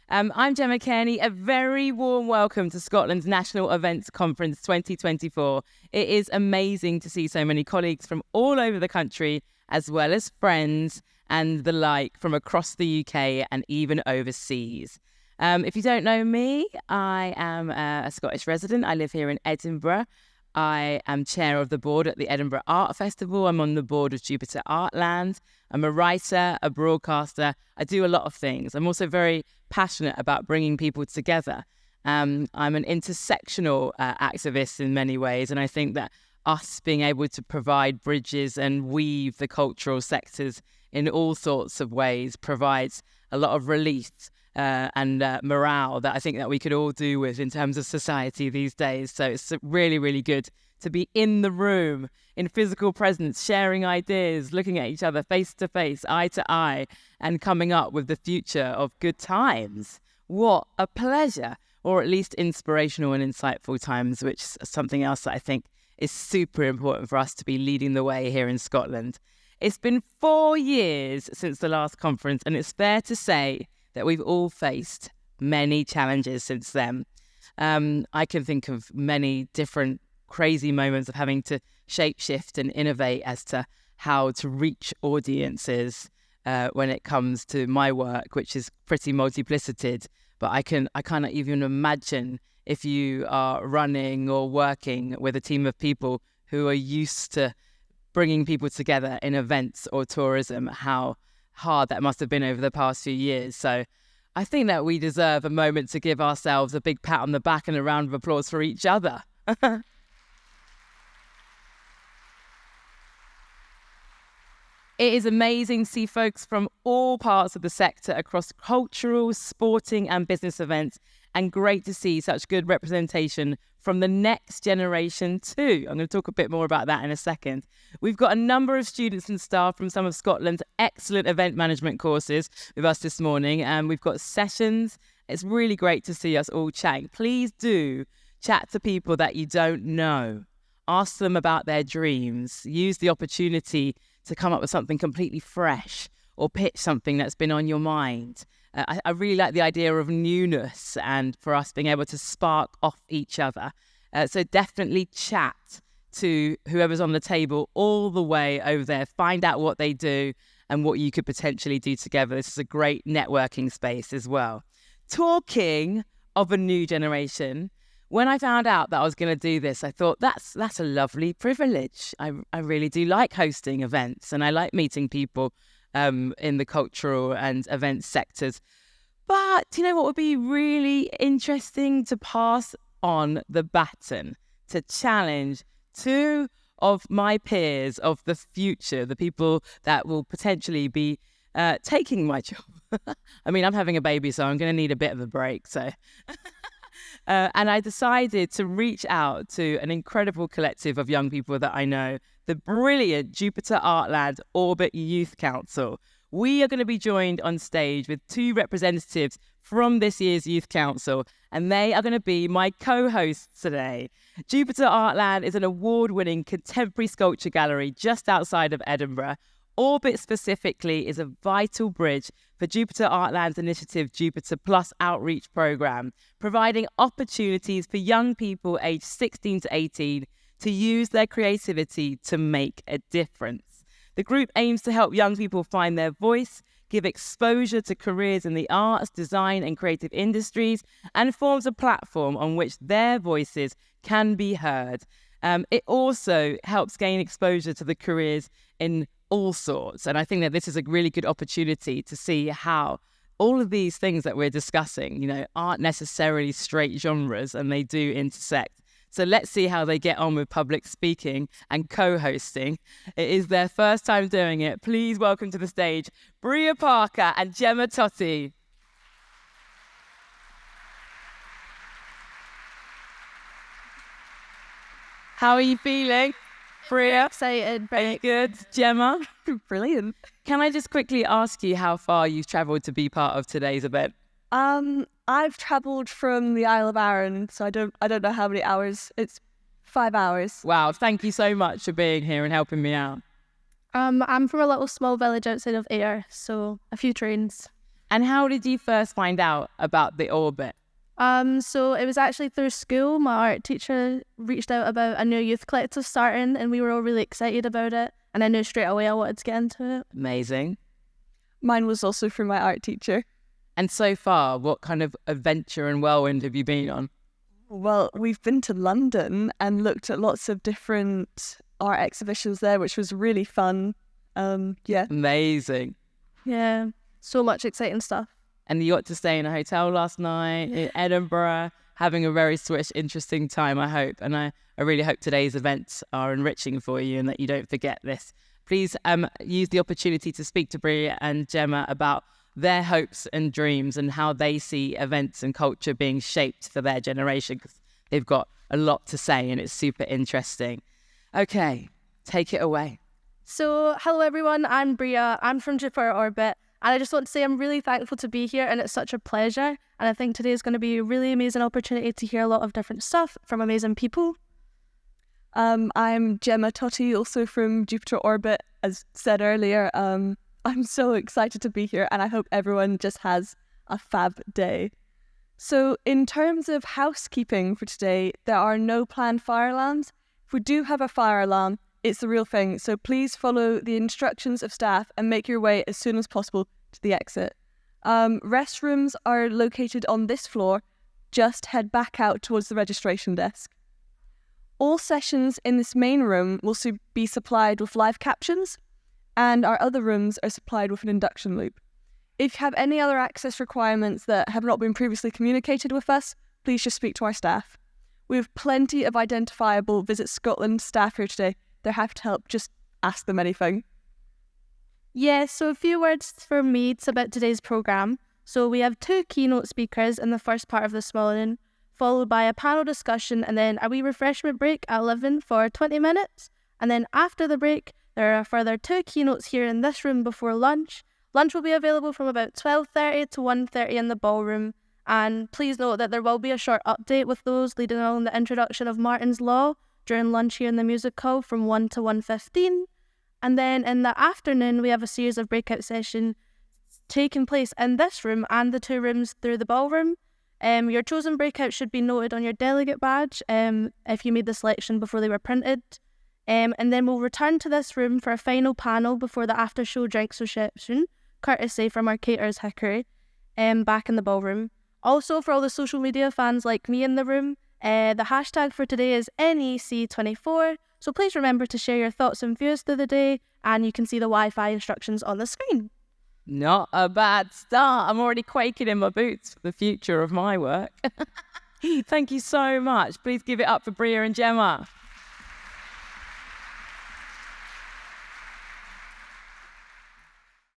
I'm Gemma Cairney. A very warm welcome to Scotland's National Events Conference 2024. It is amazing to see so many colleagues from all over the country, as well as friends and the like from across the UK and even overseas. If you don't know me, I am a Scottish resident. I live here in Edinburgh. I am chair of the board at the Edinburgh Art Festival. I'm on the board of Jupiter Artland. I'm a writer, a broadcaster. I do a lot of things. I'm also very passionate about bringing people together. I'm an intersectional activist in many ways, and I think that us being able to provide bridges and weave the cultural sectors in all sorts of ways provides a lot of relief and morale that I think that we could all do with in terms of society these days. So it's really, really good to be in the room, in physical presence, sharing ideas, looking at each other face to face, eye to eye, and coming up with the future of good times. What a pleasure, or at least inspirational and insightful times, which is something else that I think is super important for us to be leading the way here in Scotland. It's been 4 years since the last conference, and it's fair to say that we've all faced many challenges since then. I can think of many different crazy moments of having to shapeshift and innovate as to how to reach audiences when it comes to my work, which is pretty multiplicited. But I cannot even imagine if you are running or working with a team of people who are used to bringing people together in events or tourism, how hard that must have been over the past few years. So I think that we deserve a moment to give ourselves a big pat on the back and a round of applause for each other. It is amazing to see folks from all parts of the sector across cultural, sporting and business events, and great to see such good representation from the next generation too. I'm going to talk a bit more about that in a second. We've got a number of students and staff from some of Scotland's excellent event management courses with us this morning, and we've got sessions. It's really great to see us all chatting. Please do chat to people that you don't know. Ask them about their dreams. Use the opportunity to come up with something completely fresh or pitch something that's been on your mind. I really like the idea of newness and for us being able to spark off each other. So definitely chat to whoever's on the table all the way over there. Find out what they do and what you could potentially do together. This is a great networking space as well. Talking of a new generation, when I found out that I was going to do this, I thought that's a lovely privilege. I really do like hosting events and I like meeting people in the cultural and events sectors. But you know what would be really interesting? To pass on the baton, to challenge two of my peers of the future, the people that will potentially be taking my job. I mean, I'm having a baby, so I'm going to need a bit of a break. So, and I decided to reach out to an incredible collective of young people that I know, the brilliant Jupiter Artland Orbit Youth Council. We are going to be joined on stage with two representatives from this year's Youth Council, and they are going to be my co-hosts today. Jupiter Artland is an award-winning contemporary sculpture gallery just outside of Edinburgh. Orbit specifically is a vital bridge for Jupiter Artland's initiative Jupiter Plus outreach programme, providing opportunities for young people aged 16 to 18 to use their creativity to make a difference. The group aims to help young people find their voice, give exposure to careers in the arts, design and creative industries, and forms a platform on which their voices can be heard. It also helps gain exposure to the careers in all sorts. And I think that this is a really good opportunity to see how all of these things that we're discussing, you know, aren't necessarily straight genres and they do intersect. So let's see how they get on with public speaking and co-hosting. It is their first time doing it. Please welcome to the stage Briadh Parker and Jemma Totty. How are you feeling, Briadh? Excited. Very good. Jemma? Brilliant. Can I just quickly ask you how far you've travelled to be part of today's event? I've travelled from the Isle of Arran, so I don't know how many hours. It's 5 hours. Wow, thank you so much for being here and helping me out. I'm from a little small village outside of Ayr, so a few trains. And how did you first find out about the orbit? So it was actually through school. My art teacher reached out about a new youth collective starting, and we were all really excited about it. And I knew straight away I wanted to get into it. Amazing. Mine was also from my art teacher. And so far, what kind of adventure and whirlwind have you been on? Well, we've been to London and looked at lots of different art exhibitions there, which was really fun. Yeah. Amazing. Yeah, so much exciting stuff. And you got to stay in a hotel last night in Edinburgh, having a very swish, interesting time, I hope. And I really hope today's events are enriching for you and that you don't forget this. Please use the opportunity to speak to Briadh and Gemma about their hopes and dreams and how they see events and culture being shaped for their generation, because they've got a lot to say and it's super interesting. Okay, take it away. So, hello everyone, I'm Briadh. I'm from Jupiter Orbit, and I just want to say I'm really thankful to be here, and it's such a pleasure. And I think today is going to be a really amazing opportunity to hear a lot of different stuff from amazing people. I'm Jemma Totty, also from Jupiter Orbit, as said earlier. I'm so excited to be here, and I hope everyone just has a fab day. So in terms of housekeeping for today, there are no planned fire alarms. If we do have a fire alarm, it's the real thing, so please follow the instructions of staff and make your way as soon as possible to the exit. Restrooms are located on this floor. Just head back out towards the registration desk. All sessions in this main room will be supplied with live captions, and our other rooms are supplied with an induction loop. If you have any other access requirements that have not been previously communicated with us, please just speak to our staff. We have plenty of identifiable Visit Scotland staff here today. They're happy to help. Just ask them anything. Yeah, so a few words from me about today's programme. So we have 2 keynote speakers in the first part of this morning, followed by a panel discussion and then a wee refreshment break at 11 for 20 minutes. And then after the break, there are further 2 keynotes here in this room before lunch. Lunch will be available from about 12:30 to 1:30 in the ballroom. And please note that there will be a short update with those leading on the introduction of Martin's Law during lunch here in the music hall from 1 to 1:15. And then in the afternoon, we have a series of breakout sessions taking place in this room and the 2 rooms through the ballroom. Your chosen breakout should be noted on your delegate badge if you made the selection before they were printed. And then we'll return to this room for a final panel before the after-show drinks reception, courtesy from our caterers Hickory, back in the ballroom. Also, for all the social media fans like me in the room, the hashtag for today is NEC24, so please remember to share your thoughts and views through the day, and you can see the Wi-Fi instructions on the screen. Not a bad start. I'm already quaking in my boots for the future of my work. Thank you so much. Please give it up for Briadh and Gemma.